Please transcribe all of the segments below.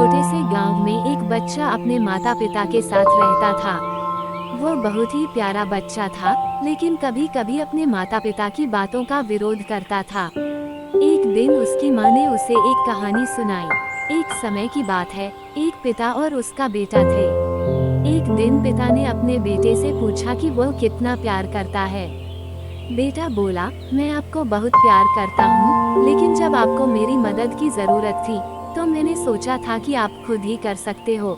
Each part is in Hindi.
छोटे से गांव में एक बच्चा अपने माता पिता के साथ रहता था। वो बहुत ही प्यारा बच्चा था, लेकिन कभी कभी अपने माता पिता की बातों का विरोध करता था। एक दिन उसकी माँ ने उसे एक कहानी सुनाई। एक समय की बात है, एक पिता और उसका बेटा थे। एक दिन पिता ने अपने बेटे से पूछा कि वो कितना प्यार करता है। बेटा बोला, मैं आपको बहुत प्यार करता हूँ, लेकिन जब आपको मेरी मदद की जरूरत थी तो मैंने सोचा था कि आप खुद ही कर सकते हो।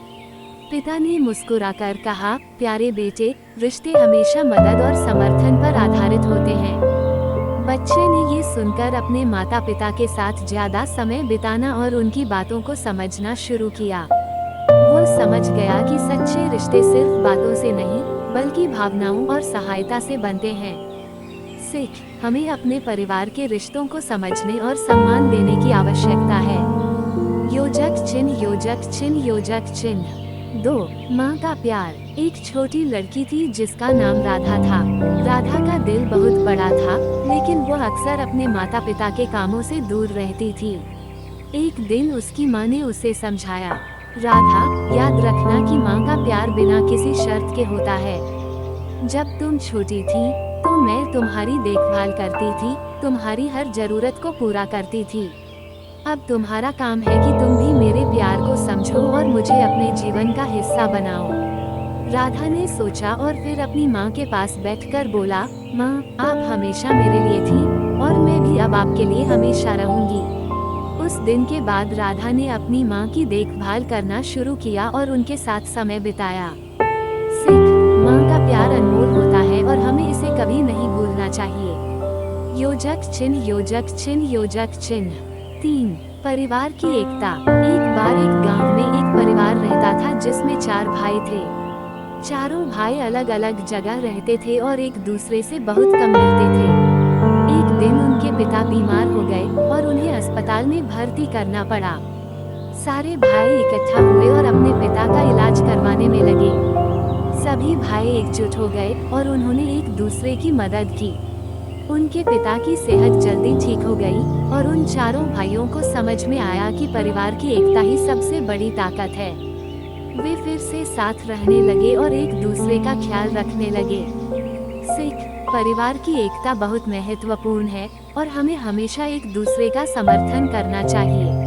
पिता ने मुस्कुराकर कहा, प्यारे बेटे, रिश्ते हमेशा मदद और समर्थन पर आधारित होते हैं। बच्चे ने ये सुनकर अपने माता पिता के साथ ज्यादा समय बिताना और उनकी बातों को समझना शुरू किया। वो समझ गया कि सच्चे रिश्ते सिर्फ बातों से नहीं, बल्कि भावनाओं और सहायता से बनते हैं। सीख, हमें अपने परिवार के रिश्तों को समझने और सम्मान देने की आवश्यकता है। योजक चिन्ह, योजक चिन्ह, योजक चिन्ह। 2. माँ का प्यार। एक छोटी लड़की थी जिसका नाम राधा था। राधा का दिल बहुत बड़ा था, लेकिन वो अक्सर अपने माता पिता के कामों से दूर रहती थी। एक दिन उसकी माँ ने उसे समझाया, राधा, याद रखना कि माँ का प्यार बिना किसी शर्त के होता है। जब तुम छोटी थी तो मैं तुम्हारी देखभाल करती थी, तुम्हारी हर जरूरत को पूरा करती थी। अब तुम्हारा काम है कि तुम भी मेरे प्यार को समझो और मुझे अपने जीवन का हिस्सा बनाओ। राधा ने सोचा और फिर अपनी माँ के पास बैठकर बोला, माँ, आप हमेशा मेरे लिए थी और मैं भी अब आपके लिए हमेशा रहूंगी। उस दिन के बाद राधा ने अपनी माँ की देखभाल करना शुरू किया और उनके साथ समय बिताया। सीख, माँ का प्यार अनमोल होता है और हमें इसे कभी नहीं भूलना चाहिए। योजक चिन्ह, योजक चिन्ह, योजक चिन्ह। 3. परिवार की एकता। एक बार एक गांव में एक परिवार रहता था जिसमें 4 भाई थे। चारों भाई अलग अलग जगह रहते थे और एक दूसरे से बहुत कम मिलते थे। एक दिन उनके पिता बीमार हो गए और उन्हें अस्पताल में भर्ती करना पड़ा। सारे भाई इकट्ठा हुए और अपने पिता का इलाज करवाने में लगे। सभी भाई एकजुट हो गए और उन्होंने एक दूसरे की मदद की। उनके पिता की सेहत जल्दी ठीक हो गई और उन चारों भाइयों को समझ में आया कि परिवार की एकता ही सबसे बड़ी ताकत है। वे फिर से साथ रहने लगे और एक दूसरे का ख्याल रखने लगे। सीख, परिवार की एकता बहुत महत्वपूर्ण है और हमें हमेशा एक दूसरे का समर्थन करना चाहिए।